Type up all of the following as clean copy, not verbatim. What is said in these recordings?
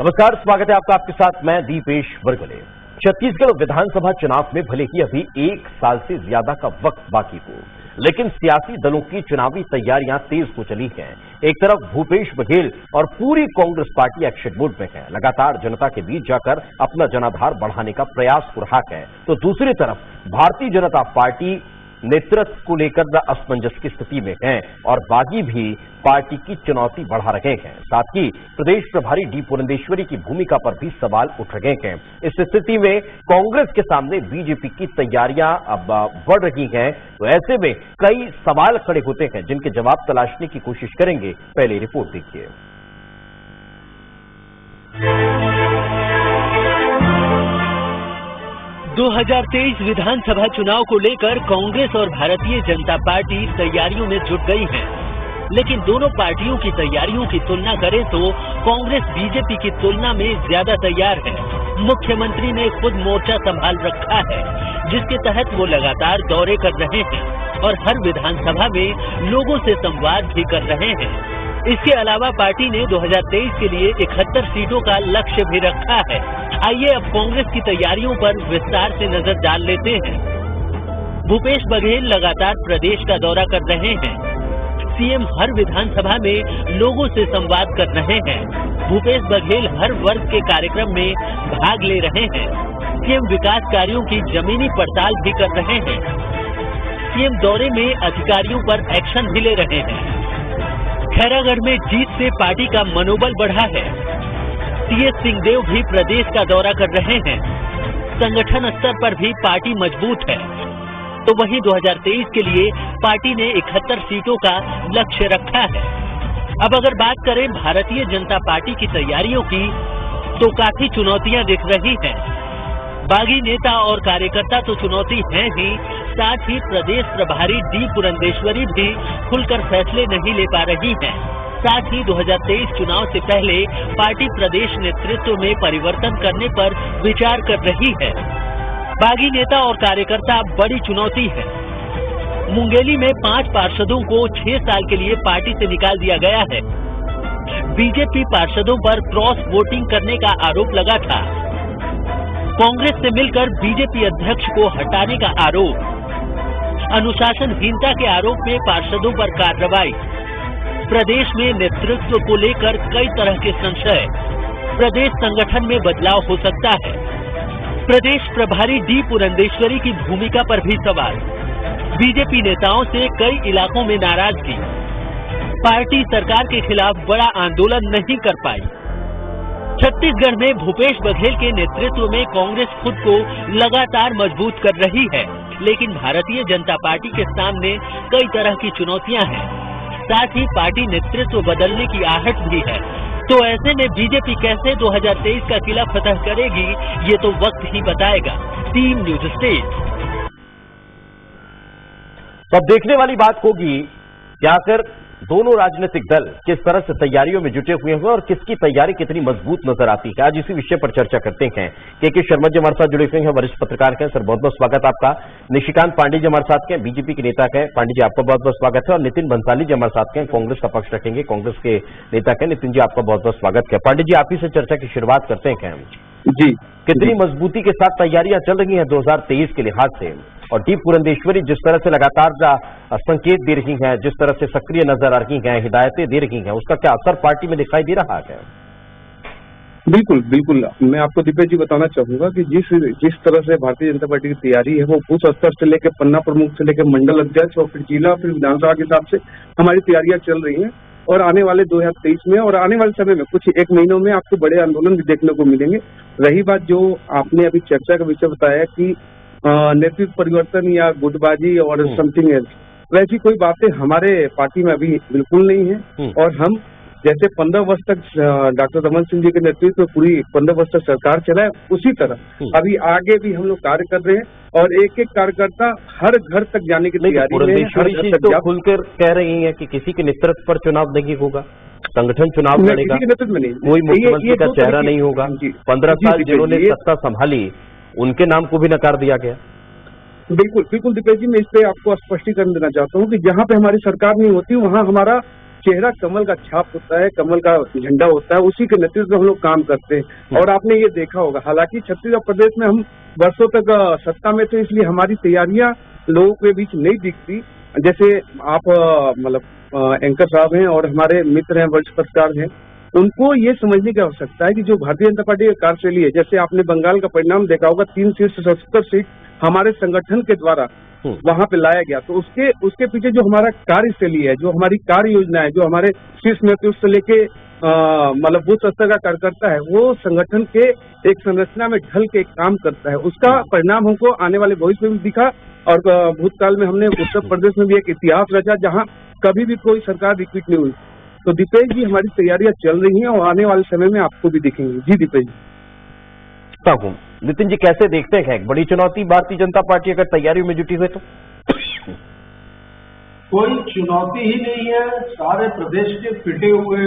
नमस्कार, स्वागत है आपका। आपके साथ मैं दीपेश वर्गले। छत्तीसगढ़ विधानसभा चुनाव में भले ही अभी 1 साल से ज्यादा का वक्त बाकी हो, लेकिन सियासी दलों की चुनावी तैयारियां तेज हो चली हैं। एक तरफ भूपेश बघेल और पूरी कांग्रेस पार्टी एक्शन मोड में है, लगातार जनता के बीच जाकर अपना जनाधार बढ़ाने का प्रयास हो रहा है, तो दूसरी तरफ भारतीय जनता पार्टी नेतृत्व को लेकर असमंजस की स्थिति में है और बागी भी पार्टी की चुनौती बढ़ा रहे हैं। साथ ही प्रदेश प्रभारी डी पुरंदेश्वरी की भूमिका पर भी सवाल उठ रहे हैं। इस स्थिति में कांग्रेस के सामने बीजेपी की तैयारियां अब बढ़ रही हैं, तो ऐसे में कई सवाल खड़े होते हैं जिनके जवाब तलाशने की कोशिश करेंगे। पहले रिपोर्ट देखिए। 2023 विधानसभा चुनाव को लेकर कांग्रेस और भारतीय जनता पार्टी तैयारियों में जुट गई है, लेकिन दोनों पार्टियों की तैयारियों की तुलना करें तो कांग्रेस बीजेपी की तुलना में ज्यादा तैयार है। मुख्यमंत्री ने खुद मोर्चा संभाल रखा है, जिसके तहत वो लगातार दौरे कर रहे हैं और हर विधानसभा में लोगों से संवाद भी कर रहे हैं। इसके अलावा पार्टी ने 2023 के लिए 71 सीटों का लक्ष्य भी रखा है। आइए अब कांग्रेस की तैयारियों पर विस्तार से नजर डाल लेते हैं। भूपेश बघेल लगातार प्रदेश का दौरा कर रहे हैं। सीएम हर विधानसभा में लोगों से संवाद कर रहे हैं। भूपेश बघेल हर वर्ग के कार्यक्रम में भाग ले रहे हैं। सीएम विकास कार्यों की जमीनी पड़ताल भी कर रहे हैं। सीएम दौरे में अधिकारियों पर एक्शन भी ले रहे हैं। खैरागढ़ में जीत से पार्टी का मनोबल बढ़ा है। टीएस सिंहदेव भी प्रदेश का दौरा कर रहे हैं। संगठन स्तर पर भी पार्टी मजबूत है। तो वहीं 2023 के लिए पार्टी ने 71 सीटों का लक्ष्य रखा है। अब अगर बात करें भारतीय जनता पार्टी की तैयारियों की, तो काफी चुनौतियां दिख रही हैं। बागी नेता और कार्यकर्ता तो चुनौती है ही, साथ ही प्रदेश प्रभारी डी पुरंदेश्वरी भी खुलकर फैसले नहीं ले पा रही हैं। साथ ही 2023 चुनाव से पहले पार्टी प्रदेश नेतृत्व में परिवर्तन करने पर विचार कर रही है। बागी नेता और कार्यकर्ता बड़ी चुनौती है। मुंगेली में 5 पार्षदों को 6 साल के लिए पार्टी से निकाल दिया गया है। बीजेपी पार्षदों पर क्रॉस वोटिंग करने का आरोप लगा था। कांग्रेस से मिलकर बीजेपी अध्यक्ष को हटाने का आरोप। अनुशासनहीनता के आरोप में पार्षदों पर कार्रवाई। प्रदेश में नेतृत्व को लेकर कई तरह के संशय। प्रदेश संगठन में बदलाव हो सकता है। प्रदेश प्रभारी डी पुरंदेश्वरी की भूमिका पर भी सवाल। बीजेपी नेताओं से कई इलाकों में नाराजगी। पार्टी सरकार के खिलाफ बड़ा आंदोलन नहीं कर पाई। छत्तीसगढ़ में भूपेश बघेल के नेतृत्व में कांग्रेस खुद को लगातार मजबूत कर रही है, लेकिन भारतीय जनता पार्टी के सामने कई तरह की चुनौतियां हैं। साथ ही पार्टी नेतृत्व बदलने की आहट भी है। तो ऐसे में बीजेपी कैसे 2023 का किला फतह करेगी, ये तो वक्त ही बताएगा। Team news state. तो अब देखने वाली बात होगी कि आखिर दोनों राजनीतिक दल किस तरह से तैयारियों में जुटे हुए हैं और किसकी तैयारी कितनी मजबूत नजर आती है। आज इसी विषय पर चर्चा करते हैं। के शर्मा जी हमारे साथ जुड़े हुए हैं, वरिष्ठ पत्रकार हैं। सर, बहुत बहुत स्वागत आपका। निशिकांत पांडे जी हमारे साथ हैं, बीजेपी के नेता हैं। पांडे जी, आपका बहुत बहुत स्वागत है। और नितिन बंसाली जी हमारे साथ हैं, कांग्रेस का पक्ष रखेंगे, कांग्रेस के नेता हैं। नितिन जी, आपका बहुत बहुत स्वागत है। पांडे जी, आप ही से चर्चा की शुरुआत करते हैं जी। कितनी मजबूती के साथ तैयारियां चल रही हैं 2023 के लिहाज से, और डी पुरंदेश्वरी जिस तरह से लगातार संकेत दे रही हैं, जिस तरह से सक्रिय नजर आ रही हैं, हिदायतें दे रही हैं, उसका क्या असर पार्टी में दिखाई दे रहा है? बिल्कुल बिल्कुल, मैं आपको दीपेश जी बताना चाहूंगा कि जिस तरह से भारतीय जनता पार्टी की तैयारी है, वो बूथ स्तर से लेकर पन्ना प्रमुख से लेकर मंडल अध्यक्ष और फिर जिला फिर विधानसभा के हिसाब से हमारी तैयारियां चल रही हैं। और आने वाले 2023 में और आने वाले समय में कुछ 1 महीनों में आपको बड़े आंदोलन भी देखने को मिलेंगे। रही बात जो आपने अभी चर्चा का विषय बताया कि नेतृत्व परिवर्तन या गुटबाजी और समथिंग एल्स, वैसी कोई बातें हमारे पार्टी में अभी बिल्कुल नहीं है। और हम जैसे 15 वर्ष तक डॉक्टर रमन सिंह जी के नेतृत्व में पूरी 15 वर्ष तक सरकार चलाए, उसी तरह अभी आगे भी हम लोग कार्य कर रहे हैं और एक एक कार्यकर्ता हर घर तक जाने की तैयारी में है। तो खुलकर कह रही है कि किसी के नेतृत्व पर चुनाव नहीं होगा, संगठन चुनाव लड़ेगा, नेतृत्व में नहीं, कोई मुख्यमंत्री का चेहरा नहीं होगा। 15 साल जिन्होंने सत्ता संभाली उनके नाम को भी नकार दिया गया। बिल्कुल बिल्कुल दीपेश जी, मैं इस पे आपको स्पष्टीकरण देना चाहता हूँ कि जहाँ पे हमारी सरकार नहीं होती वहाँ हमारा चेहरा कमल का छाप होता है, कमल का झंडा होता है, उसी के नेतृत्व में हम लोग काम करते हैं। और आपने ये देखा होगा, हालांकि छत्तीसगढ़ प्रदेश में हम वर्षों तक सत्ता में थे, इसलिए हमारी तैयारियां लोगों के बीच नहीं दिखती। जैसे आप मतलब एंकर साहब हैं और हमारे मित्र हैं, वरिष्ठ पत्रकार हैं, उनको ये समझने की आवश्यकता है कि जो भारतीय जनता पार्टी की कार्यशैली है, जैसे आपने बंगाल का परिणाम देखा होगा, 3 सीट से 70 सीट हमारे संगठन के द्वारा वहां पे लाया गया। तो उसके पीछे जो हमारा कार्यशैली है, जो हमारी कार्य योजना है, जो हमारे शीर्ष नेतृत्व से लेके मतलब बूथ स्तर का कार्यकर्ता है, वो संगठन के एक संरचना में ढल के काम करता है। उसका परिणाम हमको आने वाले भविष्य में भी दिखा और भूतकाल में हमने उत्तर प्रदेश में भी एक इतिहास रचा जहाँ कभी भी कोई सरकार रिपीट नहीं हुई। तो दीपेश जी, हमारी तैयारियां चल रही हैं और आने वाले समय में आपको भी दिखेंगी। जी दीपेश जी। नितिन जी, कैसे देखते हैं, एक बड़ी चुनौती भारतीय जनता पार्टी अगर तैयारियों में जुटी हुई तो? कोई चुनौती ही नहीं है। सारे प्रदेश के फिटे हुए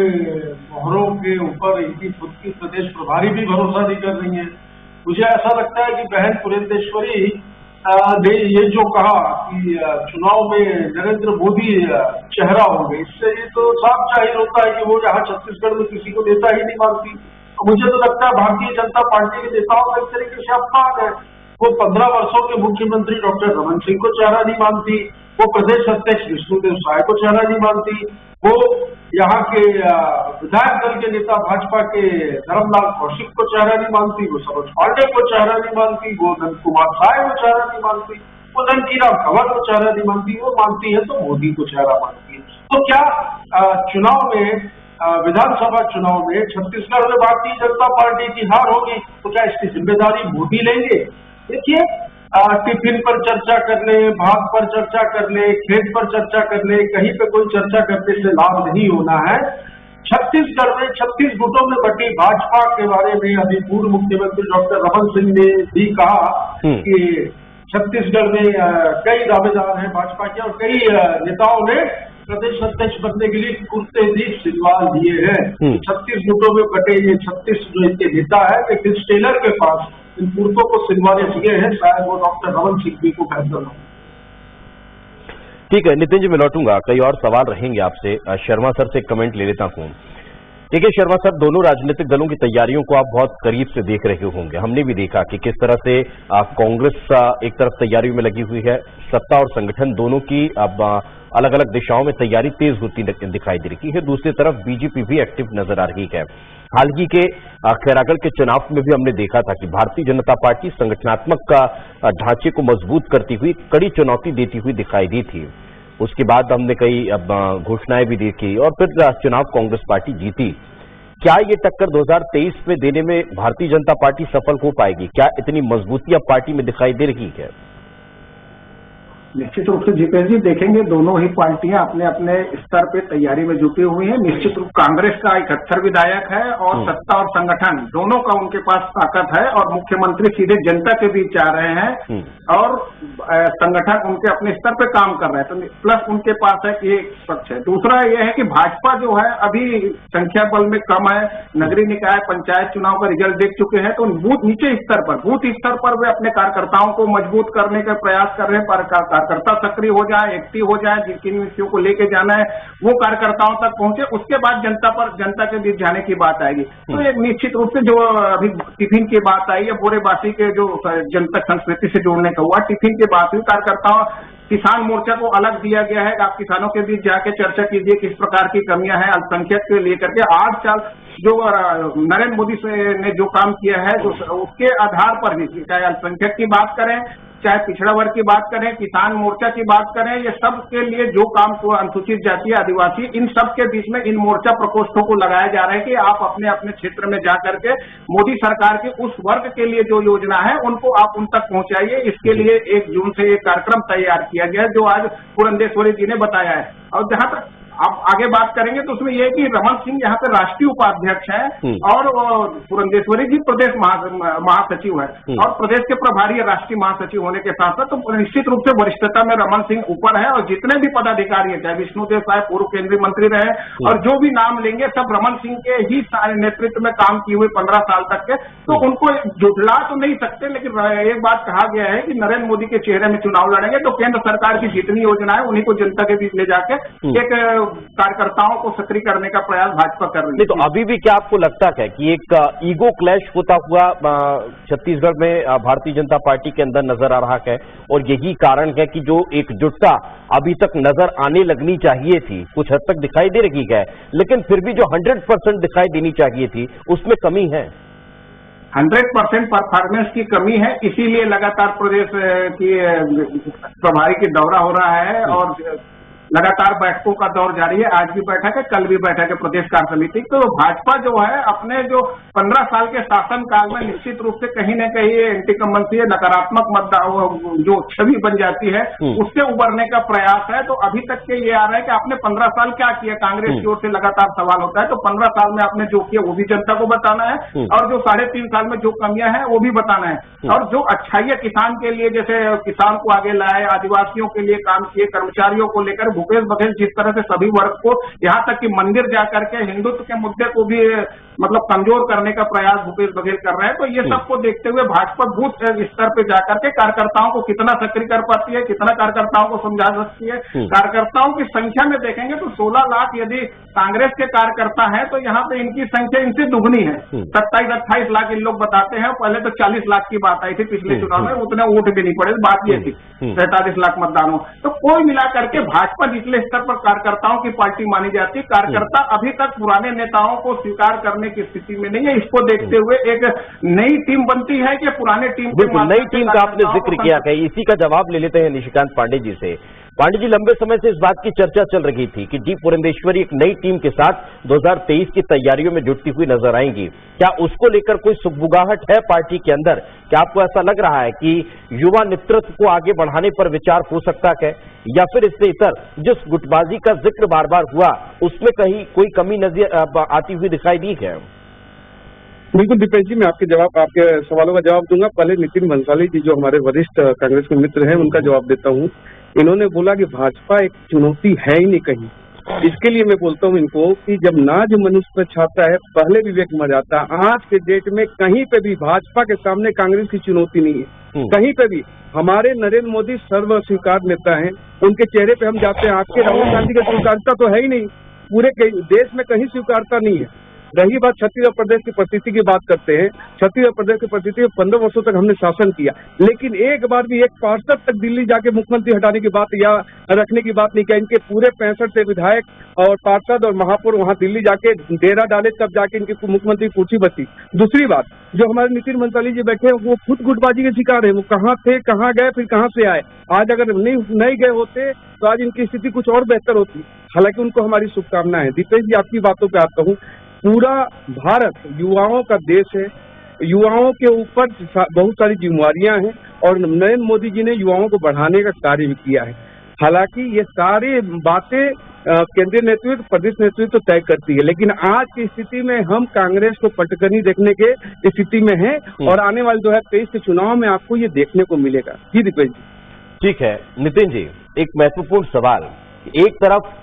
मोहरों के ऊपर इनकी खुद की प्रदेश प्रभारी भी भरोसा नहीं कर रही है। मुझे ऐसा लगता है कि बहन पुरेंदेश्वरी ने ये जो कहा कि चुनाव में नरेंद्र मोदी चेहरा होंगे, इससे ये तो साफ जाहिर होता है कि वो यहाँ छत्तीसगढ़ में किसी को नेता ही नहीं मानती। मुझे तो लगता है भारतीय जनता पार्टी के नेताओं का एक तरीके से अपमान है। वो 15 वर्षों के मुख्यमंत्री डॉक्टर रमन सिंह को चेहरा नहीं मानती, वो प्रदेश अध्यक्ष विष्णुदेव साय को चेहरा नहीं मानती, वो यहाँ के विधायक दल के नेता भाजपा के धर्मलाल कौशिक को चेहरा नहीं मानती, वो सरोज पांडे को चेहरा नहीं मानती, वो नंद कुमार साय को चेहरा नहीं मानती, वो नंदकीराम कंवर को चेहरा नहीं मानती। वो मानती है तो मोदी को चेहरा मानती है। तो क्या चुनाव में, विधानसभा चुनाव में छत्तीसगढ़ में भारतीय जनता पार्टी की हार होगी तो क्या इसकी जिम्मेदारी मोदी लेंगे? देखिए, टिफिन पर चर्चा कर ले, भात पर चर्चा कर ले, खेत पर चर्चा कर ले, कहीं पे कोई चर्चा करने से लाभ नहीं होना है। छत्तीसगढ़ में 36 गुटों में बटी भाजपा के बारे में अभी पूर्व मुख्यमंत्री डॉक्टर रमन सिंह ने भी कहा कि छत्तीसगढ़ में कई दावेदार हैं भाजपा के और कई नेताओं ने प्रदेश अध्यक्ष बनने के लिए कुर्ते दीप सिलवाल दिए हैं। 36 गुटों में बटे ये 36 जो इनके नेता है, वे क्रिस टेलर के पास इन कुर्तों को सिलवाने चाहिए हैं। शायद वो डॉक्टर रमन सिंह जी को बेहतर हो। ठीक है नितिन जी, मैं लौटूंगा, कई और सवाल रहेंगे आपसे। शर्मा सर से कमेंट ले लेता हूं। देखिए शर्मा सर, दोनों राजनीतिक दलों की तैयारियों को आप बहुत करीब से देख रहे होंगे। हमने भी देखा कि किस तरह से कांग्रेस एक तरफ तैयारियों में लगी हुई है, सत्ता और संगठन दोनों की अब अलग अलग दिशाओं में तैयारी तेज होती दिखाई दे रही है। दूसरी तरफ बीजेपी भी एक्टिव नजर आ रही है। हाल ही के खैरागढ़ के चुनाव में भी हमने देखा था कि भारतीय जनता पार्टी संगठनात्मक ढांचे को मजबूत करती हुई कड़ी चुनौती देती हुई दिखाई दी थी। उसके बाद हमने कई घोषणाएं भी देखी और फिर चुनाव कांग्रेस पार्टी जीती। क्या ये टक्कर 2023 में देने में भारतीय जनता पार्टी सफल हो पाएगी? क्या इतनी मजबूती अब पार्टी में दिखाई दे रही है? निश्चित रूप से जीपेश जी, देखेंगे दोनों ही पार्टियां अपने अपने स्तर पे तैयारी में जुटी हुई हैं। निश्चित रूप कांग्रेस का 71 विधायक है और सत्ता और संगठन दोनों का उनके पास ताकत है और मुख्यमंत्री सीधे जनता के बीच जा रहे हैं और संगठन उनके अपने स्तर पे काम कर रहे हैं। तो प्लस उनके पास है कि एक पक्ष है। दूसरा यह है कि भाजपा जो है अभी संख्या बल में कम है। नगरीय निकाय पंचायत चुनाव का रिजल्ट देख चुके हैं, तो नीचे स्तर पर बूथ स्तर पर वे अपने कार्यकर्ताओं को मजबूत करने का प्रयास कर रहे हैं। कार्यकर्ता सक्रिय हो जाए, एक्टिव हो जाए, जिन विषयों को लेके जाना है वो कार्यकर्ताओं तक पहुंचे, उसके बाद जनता के बीच जाने की बात आएगी। तो एक निश्चित रूप से जो अभी टिफिन की बात आई है, बोरेबासी के जो जनतक संस्कृति से जोड़ने का हुआ, टिफिन की बात हुई, कार्यकर्ताओं किसान मोर्चा को अलग दिया गया है। आप किसानों के बीच जाके चर्चा कीजिए किस प्रकार की कमियां हैं अल्पसंख्यक के लेकर के। 8 साल जो नरेंद्र मोदी ने जो काम किया है, जो उसके आधार पर भी, चाहे अल्पसंख्यक की बात करें, चाहे पिछड़ा वर्ग की बात करें, किसान मोर्चा की बात करें, ये सब के लिए जो काम को अनुसूचित जाति आदिवासी, इन सब के बीच में इन मोर्चा प्रकोष्ठों को लगाया जा रहा है कि आप अपने अपने क्षेत्र में जाकर के मोदी सरकार के उस वर्ग के लिए जो योजना है उनको आप उन तक पहुंचाइए। इसके लिए 1 जून से एक कार्यक्रम तैयार किया गया है जो आज पुरंदेश्वरी जी ने बताया है। और जहां तक आप आगे बात करेंगे तो उसमें यह है कि रमन सिंह यहाँ पे राष्ट्रीय उपाध्यक्ष हैं और पुरंदेश्वरी जी प्रदेश महासचिव है और प्रदेश के प्रभारी राष्ट्रीय महासचिव होने के साथ साथ तो निश्चित रूप से वरिष्ठता में रमन सिंह ऊपर है। और जितने भी पदाधिकारी हैं, चाहे विष्णुदेव साय पूर्व केंद्रीय मंत्री रहे और जो भी नाम लेंगे सब रमन सिंह के ही नेतृत्व में काम किए हुए 15 साल तक के, तो उनको जुटला तो नहीं सकते। लेकिन एक बात कहा गया है कि नरेंद्र मोदी के चेहरे में चुनाव लड़ेंगे तो केंद्र सरकार की जितनी योजना है उन्हीं को जनता के बीच ले जाके एक कार्यकर्ताओं को सक्रिय करने का प्रयास भाजपा कर रही नहीं, तो है। अभी भी क्या आपको लगता है कि एक ईगो क्लैश होता हुआ छत्तीसगढ़ में भारतीय जनता पार्टी के अंदर नजर आ रहा है, और यही कारण है कि जो एकजुटता अभी तक नजर आने लगनी चाहिए थी, कुछ हद तक दिखाई दे रही है, लेकिन फिर भी जो 100% दिखाई देनी चाहिए थी उसमें कमी है? 100% परफॉर्मेंस की कमी है, इसीलिए लगातार प्रदेश की प्रभारी की दौरा हो रहा है और लगातार बैठकों का दौर जारी है। आज भी बैठक है, कल भी बैठक है प्रदेश कार्य समिति। तो भाजपा जो है अपने जो 15 साल के शासन काल में निश्चित रूप से कहीं न कहीं एंटीकम्बेंसी नकारात्मक मतदान जो छवि बन जाती है उससे उबरने का प्रयास है। तो अभी तक के ये आ रहा है कि आपने 15 साल क्या किया, कांग्रेस की ओर से लगातार सवाल होता है। तो 15 साल में आपने जो किया वो भी जनता को बताना है और जो 3.5 साल में जो कमियां हैं वो भी बताना है। और जो अच्छाइयां किसान के लिए, जैसे किसान को आगे लाए, आदिवासियों के लिए काम किए, कर्मचारियों को लेकर भूपेश बघेल जिस तरह से सभी वर्ग को, यहाँ तक कि मंदिर जाकर के हिंदुत्व के मुद्दे को भी मतलब कमजोर करने का प्रयास भूपेश बघेल कर रहे हैं। तो ये सबको देखते हुए भाजपा बूथ स्तर पे जाकर के कार्यकर्ताओं को कितना सक्रिय कर पाती है, कितना कार्यकर्ताओं को समझा सकती है। कार्यकर्ताओं की संख्या में देखेंगे तो 16 लाख यदि कांग्रेस के कार्यकर्ता हैं तो यहाँ पे इनकी संख्या इनसे दुगनी है। 27-28 लाख इन लोग बताते हैं। पहले तो 40 लाख की बात आई थी पिछले चुनाव में, उतने वोट भी नहीं पड़े, बात ये थी 43 लाख मतदानों। तो कोई मिला करके भाजपा निचले स्तर पर कार्यकर्ताओं की पार्टी मानी जाती है। कार्यकर्ता अभी तक पुराने नेताओं को स्वीकार करने की स्थिति में नहीं है। इसको देखते हुए एक नई टीम बनती है कि पुराने टीम बिल्कुल नई टीम का आपने जिक्र किया है, इसी का जवाब ले लेते हैं निशिकांत पांडे जी से। पांडे जी, लंबे समय से इस बात की चर्चा चल रही थी कि डी पुरंदेश्वरी एक नई टीम के साथ 2023 की तैयारियों में जुटती हुई नजर आएंगी। क्या उसको लेकर कोई सुगबुगाहट है पार्टी के अंदर? क्या आपको ऐसा लग रहा है कि युवा नेतृत्व को आगे बढ़ाने पर विचार हो सकता है, या फिर इससे इतर जिस गुटबाजी का जिक्र बार बार हुआ उसमें कहीं कोई कमी नजर आती हुई दिखाई दी है? बिल्कुल दीपेश जी, मैं आपके सवालों का जवाब दूंगा। पहले नितिन भंसाली जी जो हमारे वरिष्ठ कांग्रेस के मित्र हैं उनका जवाब देता हूँ। इन्होंने बोला कि भाजपा एक चुनौती है ही नहीं कहीं। इसके लिए मैं बोलता हूँ इनको कि जब नाज मनुष्य पर छाता है पहले विवेक मर जाता है। आज के डेट में कहीं पे भी भाजपा के सामने कांग्रेस की चुनौती नहीं है। कहीं पे भी हमारे नरेंद्र मोदी सर्व स्वीकार नेता हैं, उनके चेहरे पे हम जाते हैं, आपके राहुल गांधी की स्वीकारता तो है ही नहीं, पूरे देश में कहीं स्वीकारता नहीं है। रही बात छत्तीसगढ़ प्रदेश की परिस्थिति की बात करते हैं, छत्तीसगढ़ प्रदेश की परिस्थिति में 15 वर्षों तक हमने शासन किया, लेकिन एक बार भी एक पार्षद तक दिल्ली जाके मुख्यमंत्री हटाने की बात या रखने की बात नहीं किया। इनके पूरे 65 से विधायक और पार्षद और महापौर वहां दिल्ली जाके डेरा डाले, तब जाके इनकी मुख्यमंत्री कुर्सी बची। दूसरी बात, जो हमारे नितिन भंसाली जी बैठे हैं वो खुद गुटबाजी के शिकार है। वो कहाँ थे, कहाँ गए, फिर कहाँ से आए। आज अगर नहीं गए होते तो आज इनकी स्थिति कुछ और बेहतर होती। हालांकि उनको हमारी शुभकामनाएं। दीपेश जी, आपकी बातों पे आता हूँ। पूरा भारत युवाओं का देश है, युवाओं के ऊपर बहुत सारी जिम्मेवारियां हैं और नरेंद्र मोदी जी ने युवाओं को बढ़ाने का कार्य भी किया है। हालांकि ये सारी बातें केंद्रीय नेतृत्व, प्रदेश नेतृत्व तय करती है, लेकिन आज की स्थिति में हम कांग्रेस को पटकनी देखने के स्थिति में हैं और आने वाले 2023 के चुनाव में आपको ये देखने को मिलेगा। जी दीपेश जी। ठीक है नितिन जी, एक महत्वपूर्ण सवाल। एक तरफ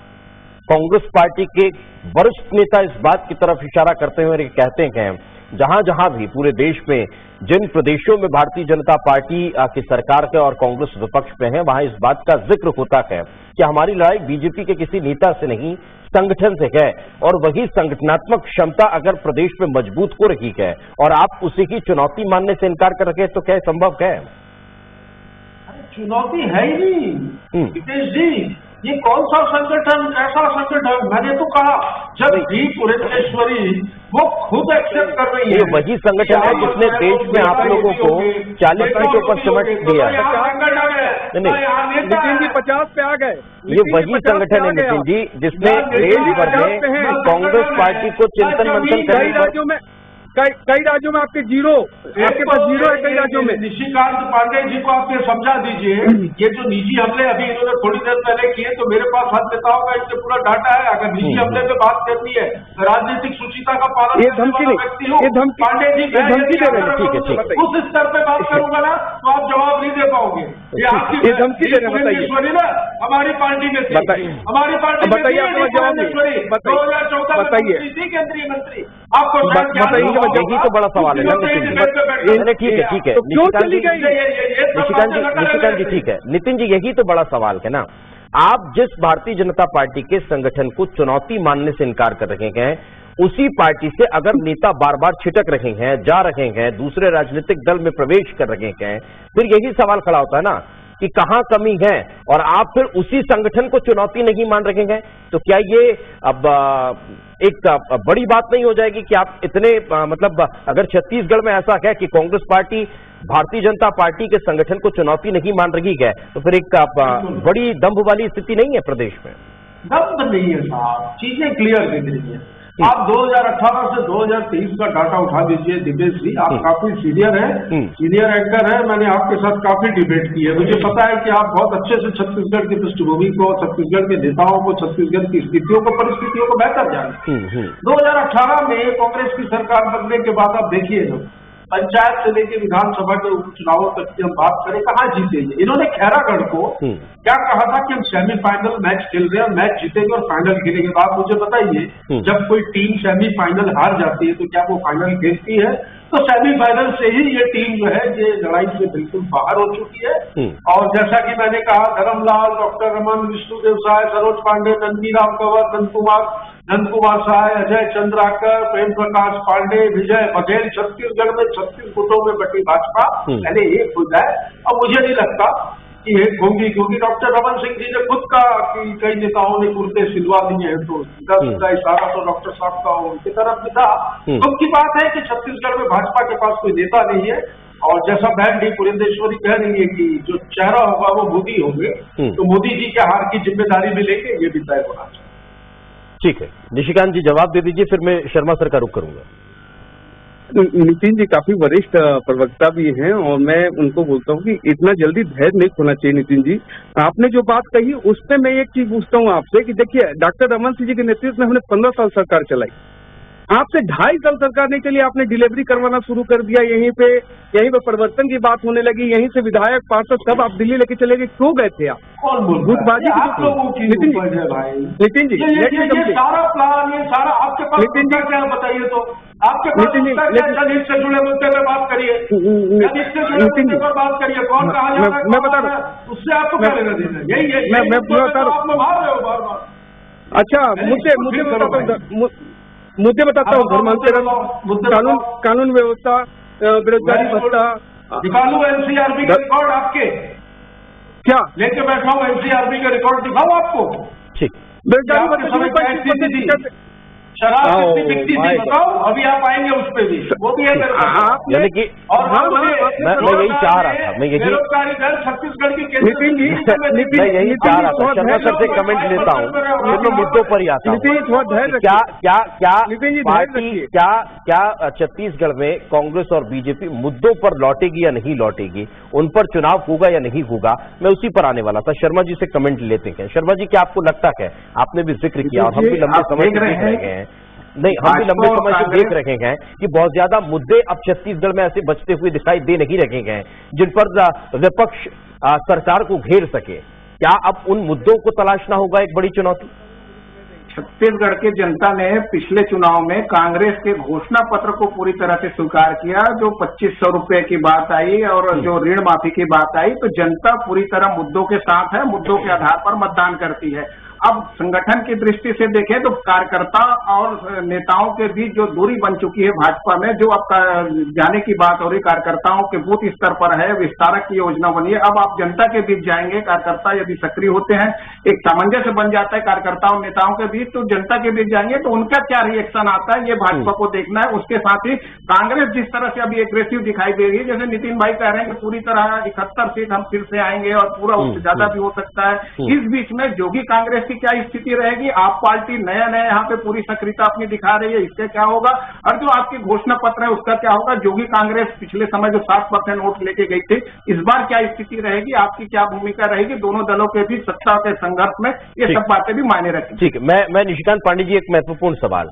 कांग्रेस पार्टी के वरिष्ठ नेता इस बात की तरफ इशारा करते हुए कहते हैं जहां जहां भी पूरे देश में जिन प्रदेशों में भारतीय जनता पार्टी की सरकार है और कांग्रेस विपक्ष में है, वहां इस बात का जिक्र होता है कि हमारी लड़ाई बीजेपी के किसी नेता से नहीं, संगठन से है, और वही संगठनात्मक क्षमता अगर प्रदेश में मजबूत हो रही है और आप उसी की चुनौती मानने से इनकार कर रहे हैं तो क्या संभव है? चुनौती है ही नहीं हितेश जी। ये कौन सा संगठन, कैसा संगठन? मैंने तो कहा जब डी पुरंदेश्वरी वो खुद एक्सेप्ट कर रही है। ये वही संगठन है जिसने देश में आप लोगों को 40 सीटों पर सिमट दिया है। नितिन जी 50 पे आ गए। ये वही संगठन है नितिन जी जिसने देश भर में कांग्रेस पार्टी को चिंतन मंथन करने पर कई राज्यों में आपके जीरो, आपके पास जीरो है कई राज्यों में। निशिकांत पांडे जी को आप ये समझा दीजिए, ये जो निजी हमले अभी इन्होंने थोड़ी देर पहले किए, तो मेरे पास हर नेताओं का इससे पूरा डाटा है। अगर निजी हमले पे बात करनी है, राजनीतिक शुचिता का पालन करने वाला व्यक्ति हूँ, पांडे जी धमकी दे रहे हैं। ठीक है, उस स्तर पे बात करूंगा ना तो आप जवाब नहीं दे पाओगे। ये आपकी धमकी दे रहे हैं ना हमारी पार्टी में थी, हमारी पार्टी में 2014 थी केंद्रीय मंत्री। आपको बताइए, यही तो बड़ा सवाल है ना नितिन जी। ठीक है निशिकांत जी, ठीक है नितिन जी, यही तो बड़ा सवाल है ना। आप जिस भारतीय जनता पार्टी के संगठन को चुनौती मानने से इनकार कर रहे हैं, उसी पार्टी से अगर नेता बार बार छिटक रहे हैं, जा रहे हैं, दूसरे राजनीतिक दल में प्रवेश कर रहे हैं, फिर यही सवाल खड़ा होता है ना कि कहां कमी है, और आप फिर उसी संगठन को चुनौती नहीं मान रहे हैं। तो क्या ये अब एक बड़ी बात नहीं हो जाएगी कि आप इतने मतलब अगर छत्तीसगढ़ में ऐसा है कि कांग्रेस पार्टी भारतीय जनता पार्टी के संगठन को चुनौती नहीं मान रही है, तो फिर एक बड़ी दंभ वाली स्थिति नहीं है प्रदेश में? दंभ नहीं है साहब, चीजें क्लियर दिख रही है। आप 2018 से 2023 का डाटा उठा दीजिए दिपेश जी, आप काफी सीनियर हैं, सीनियर एंकर हैं, मैंने आपके साथ काफी डिबेट की है, मुझे पता है कि आप बहुत अच्छे से छत्तीसगढ़ की पृष्ठभूमि को, छत्तीसगढ़ के नेताओं को, छत्तीसगढ़ की स्थितियों को, परिस्थितियों को बेहतर जानते हैं। 2018 में कांग्रेस की सरकार बनने के बाद आप देखिए ना, पंचायत से लेकर विधानसभा के उपचुनावों तक की हम बात करें, कहाँ जीते हैं इन्होंने? खैरागढ़ को क्या कहा था कि हम सेमीफाइनल मैच खेल रहे हैं, मैच जीतेंगे और फाइनल खेलेंगे। तो आप मुझे बताइए, जब कोई टीम सेमीफाइनल हार जाती है तो क्या वो फाइनल खेलती है? तो सेमीफाइनल से ही ये टीम जो है ये लड़ाई से बिल्कुल बाहर हो चुकी है। और जैसा कि मैंने कहा, धर्मलाल, डॉक्टर रमन, विष्णुदेव साय, सरोज पांडे, नंदीराम कंवर, नंद कुमार साय, अजय चंद्राकर, प्रेम प्रकाश पांडे, विजय बघेल, छत्तीसगढ़ में 36 गुटों में बटी भाजपा पहले एक हो जाए। अब मुझे नहीं लगता कि एक होंगी, क्योंकि डॉक्टर रमन सिंह जी ने खुद कहा कि कई नेताओं ने कुर्ते सिलवा दिए हैं, तो सीधा इशारा तो डॉक्टर साहब का उनकी तरफ भी था। दुख की बात है कि छत्तीसगढ़ में भाजपा के पास कोई नेता नहीं है, और जैसा बहन डी पुरेंदेश्वरी कह रही है कि जो चेहरा होगा वो मोदी होंगे, तो मोदी जी के हार की जिम्मेदारी भी लेंगे, ये भी तय होना चाहिए। ठीक है, निशिकांत जी जवाब दे दीजिए, फिर मैं शर्मा सर का रुख करूंगा। नितिन जी काफी वरिष्ठ प्रवक्ता भी हैं और मैं उनको बोलता हूं कि इतना जल्दी धैर्य नहीं खोना चाहिए। नितिन जी, आपने जो बात कही उसमें मैं एक चीज पूछता हूं आपसे कि देखिए, डॉक्टर रमन सिंह जी के नेतृत्व में हमने 15 साल सरकार चलाई, आपसे 2.5 साल सरकार नहीं चली, आपने डिलीवरी करवाना शुरू कर दिया, यहीं पे परिवर्तन की बात होने लगी, यहीं से विधायक पार्षद सब आप दिल्ली लेके चले गए, क्यों गए थे आप? गुटबाजी आप लोगों की उपज है भाई। नितिन जी, ये सारा प्लान, ये सारा आपके पास मुद्दा क्या है बताइए? तो आपके पास मुद्दा क्या? जनहित से जुड़े मुद्दे पर बात करिए, जनहित से जुड़े मुद्दे पर बात करिए, कौन कहा जा रहा है, मैं बता रहा हूँ, उससे आपको क्या लेना देना है? यही मैं बता रहा हूँ, आप मार रहे हो बार बार। अच्छा, मुद्दे बताता हूँ, धर्मांतरण, कानून व्यवस्था, बेरोजगारी भत्ता, निकालू एनसीआरबी का रिकॉर्ड आपके, क्या लेके बैठा हूँ एनसीआरबी का रिकॉर्ड दिखाओ आपको। ठीक, बेरोजगारी शराब कितनी बिकती थी बताओ, अभी आप आएंगे उस पर भी, वो भी है मेरे पास। यानी कि और मैं यही चाह रहा था, मैं यही बेरोजगारी दर छत्तीसगढ़ की मैं यही चाह रहा था, शर्मा सर से कमेंट लेता हूँ, फिर मुद्दों पर ही आता हूँ। क्या छत्तीसगढ़ में कांग्रेस और बीजेपी मुद्दों पर लौटेगी या नहीं लौटेगी, उन पर चुनाव होगा या नहीं होगा, मैं उसी पर आने वाला था। शर्मा जी से कमेंट लेते हैं। शर्मा जी, क्या आपको लगता है, आपने भी जिक्र किया और हम भी लंबे समय से देख रहे हैं, नहीं हम भी लंबे समय से देख रहे हैं कि बहुत ज्यादा मुद्दे अब छत्तीसगढ़ में ऐसे बचते हुए दिखाई दे नहीं रहे हैं जिन पर विपक्ष सरकार को घेर सके। क्या अब उन मुद्दों को तलाशना होगा एक बड़ी चुनौती? छत्तीसगढ़ की जनता ने पिछले चुनाव में कांग्रेस के घोषणा पत्र को पूरी तरह से स्वीकार किया। जो 2500 रुपए की बात आई और जो ऋण माफी की बात आई, तो जनता पूरी तरह मुद्दों के साथ है, मुद्दों के आधार पर मतदान करती है। अब संगठन की दृष्टि से देखें तो कार्यकर्ता और नेताओं के बीच जो दूरी बन चुकी है भाजपा में, जो अब जाने की बात हो रही, कार्यकर्ताओं के बूथ स्तर पर है, विस्तारक की योजना बनी है। अब आप जनता के बीच जाएंगे, कार्यकर्ता यदि सक्रिय होते हैं, एक सामंजस्य बन जाता है कार्यकर्ताओं और नेताओं के बीच, तो जनता के बीच जाएंगे तो उनका क्या रिएक्शन आता है, ये भाजपा को देखना है। उसके साथ ही कांग्रेस जिस तरह से अभी एग्रेसिव दिखाई दे रही है, जैसे नितिन भाई कह रहे हैं कि पूरी तरह 71 सीट हम फिर से आएंगे और पूरा उससे ज्यादा भी हो सकता है। इस बीच में जोगी कांग्रेस की क्या स्थिति रहेगी? आप पार्टी नया यहाँ पे पूरी सक्रियता अपनी दिखा रही है, इससे क्या होगा? और जो आपकी घोषणा पत्र है उसका क्या होगा? जोगी कांग्रेस पिछले समय जो 7% वोट लेके गई थी, इस बार क्या स्थिति रहेगी? आपकी क्या भूमिका रहेगी दोनों दलों के बीच सत्ता के संघर्ष में? ये सब बातें भी मायने रखें। ठीक है, मैं निशिकांत पांडे जी, एक महत्वपूर्ण सवाल,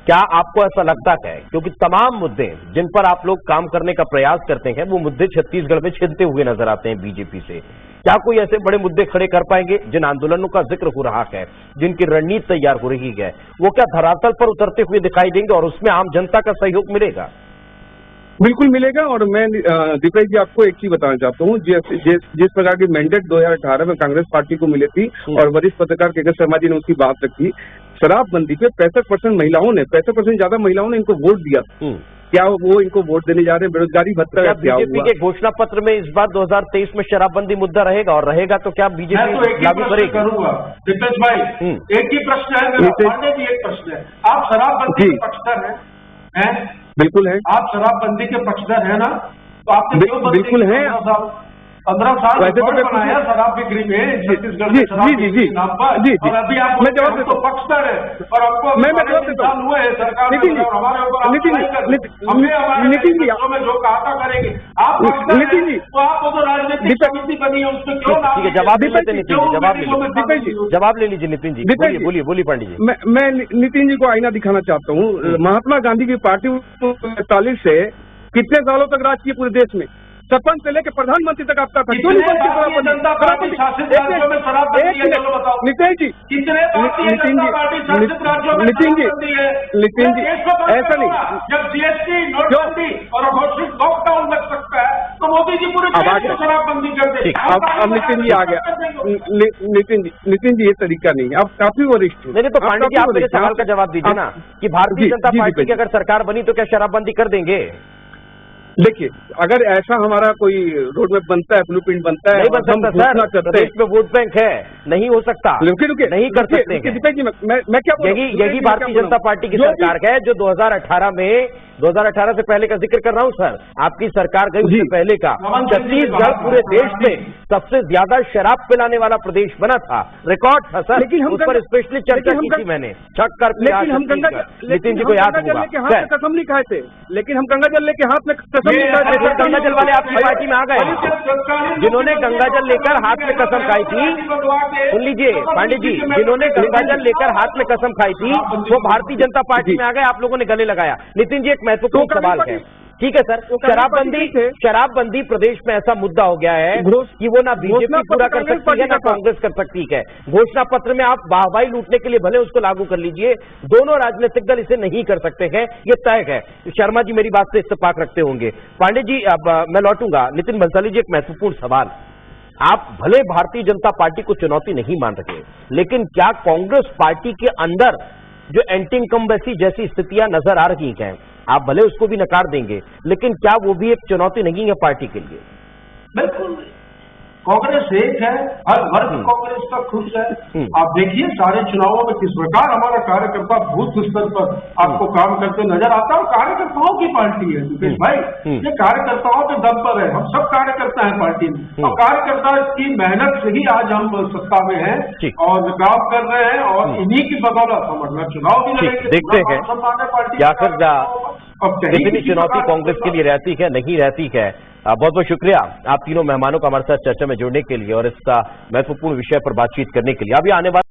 क्या आपको ऐसा लगता है, क्योंकि तमाम मुद्दे जिन पर आप लोग काम करने का प्रयास करते हैं वो मुद्दे छत्तीसगढ़ में छिदते हुए नजर आते हैं बीजेपी से, क्या कोई ऐसे बड़े मुद्दे खड़े कर पाएंगे जिन आंदोलनों का जिक्र हो रहा है, जिनकी रणनीति तैयार हो रही है, वो क्या धरातल पर उतरते हुए दिखाई देंगे और उसमें आम जनता का सहयोग मिलेगा? बिल्कुल मिलेगा। और मैं दीपेश जी आपको एक चीज बताना चाहता हूँ, जिस प्रकार की मैंडेट 2018 में कांग्रेस पार्टी को मिली थी और वरिष्ठ पत्रकार के शर्मा जी ने उसकी बात रखी, शराबबंदी पे 65% महिलाओं ने, 65% ज्यादा महिलाओं ने इनको वोट दिया। क्या वो इनको वोट देने जा रहे हैं? बेरोजगारी भत्ता क्या बीजेपी के घोषणा पत्र में इस बार 2023 में शराबबंदी मुद्दा रहेगा, और रहेगा तो क्या बीजेपी लागू करेगी? करूंगा दीपेश भाई, एक ही प्रश्न है मेरा, पांडे जी एक प्रश्न है, आप शराबबंदी के पक्षधर हैं? बिल्कुल है। आप शराबबंदी के पक्षधर है ना? तो आपने क्यों बिल्कुल है। 15 साल रिकॉर्ड बनाया शराब बिक्री में छत्तीसगढ़ में शराब बिक्री के नाम पर, और अभी आप तो पक्षधर है और आपको मैं जवाब देता हूँ। हुए सरकार नितिन जी, हमारे ऊपर नितिन जी में जो कहा था करेंगे आप नितिन जी, तो आप तो राजनीतिक समिति बनी है, उसमें क्यों नाम? ठीक है, जवाब ले लेते नितिन जी, जवाब ले लीजिए नितिन जी, बोलिए पांडे जी। मैं नितिन जी को आईना दिखाना चाहता हूँ। महात्मा गांधी की पार्टी 45 से कितने सालों तक राज किए पूरे देश में? सरपंच से लेकर प्रधानमंत्री तक आपका था। क्यों नहीं भारतीय जनता पार्टी शासित राज्यों में शराबबंदी है? चलो बताओ नितिन जी, कितने भारतीय जनता पार्टी शासित राज्यों में नितिन जी, नितिन जी, ऐसा नहीं। जब जीएसटी, नोटबंदी और घोषित लॉकडाउन लग सकता है तो मोदी जी पूरे देश में शराबबंदी कर दे। अब नितिन जी आ गया। नितिन जी ये तरीका नहीं है, आप काफी वरिष्ठ हैं। नहीं तो पांडे जी, आप मेरे सवाल का जवाब दीजिए ना कि भारतीय जनता पार्टी की अगर सरकार बनी तो क्या शराबबंदी कर देंगे? देखिए, अगर ऐसा हमारा कोई रोड मैप बनता है, ब्लूप्रिंट बनता है, नहीं बन सकता सर, प्रदेश में वोट बैंक है, नहीं हो सकता, रुकिए नहीं कर सकते। मैं क्या यही भारतीय जनता पार्टी की सरकार है जो 2018 से पहले का जिक्र कर रहा हूं सर, आपकी सरकार गई उससे पहले का। छत्तीसगढ़ पूरे देश में सबसे ज्यादा शराब पिलाने वाला प्रदेश बना था, रिकॉर्ड था सर, लेकिन उस पर स्पेशली चर्चा की थी मैंने, छठ कर। लेकिन हम नितिन जी को याद होगा, कसम नहीं खाए थे, लेकिन हम गंगा जल लेके हाथ में गंगा जल वाले आपकी पार्टी में आ गए, जिन्होंने गंगा जल लेकर हाथ में कसम खाई थी। सुन लीजिए पांडे जी, जिन्होंने गंगा जल लेकर हाथ में कसम खाई थी वो भारतीय जनता पार्टी में आ गए, आप लोगों ने गले लगाया। नितिन जी, एक महत्वपूर्ण सवाल है, ठीक है सर, शराबबंदी प्रदेश में ऐसा मुद्दा हो गया है कि वो ना बीजेपी पूरा कर सकती है ना कांग्रेस कर सकती है। घोषणा पत्र में आप वाहवाही लूटने के लिए भले उसको लागू कर लीजिए, दोनों राजनीतिक दल इसे नहीं कर सकते हैं, ये तय है। शर्मा जी मेरी बात से इत्तेफाक रखते होंगे। पांडे जी, अब मैं लौटूंगा। नितिन भंसाली जी, एक महत्वपूर्ण सवाल, आप भले भारतीय जनता पार्टी को चुनौती नहीं मान रहे, लेकिन क्या कांग्रेस पार्टी के अंदर जो एंटी इनकम्बेंसी जैसी स्थितियां नजर आ रही हैं, आप भले उसको भी नकार देंगे, लेकिन क्या वो भी एक चुनौती नहीं है पार्टी के लिए? बिल्कुल, कांग्रेस एक है, हर वर्ग कांग्रेस का खुश है। आप देखिए सारे चुनावों में किस प्रकार हमारा कार्यकर्ता बूथ स्तर पर आपको काम करते नजर आता है, और कार्यकर्ताओं की पार्टी है दीपेश भाई, ये कार्यकर्ताओं के दम पर है, हम सब कार्यकर्ता है पार्टी में, और कार्यकर्ता की मेहनत से ही आज हम सत्ता में हैं और काम कर रहे हैं, और इन्हीं की बदौलत हम अगला चुनाव भी लड़ेंगे। देखते हैं क्या कितनी चुनौती कांग्रेस के लिए रहती है, नहीं रहती है। बहुत बहुत शुक्रिया आप तीनों मेहमानों का हमारे साथ चर्चा में जुड़ने के लिए और इस महत्वपूर्ण विषय पर बातचीत करने के लिए। अभी आने वाले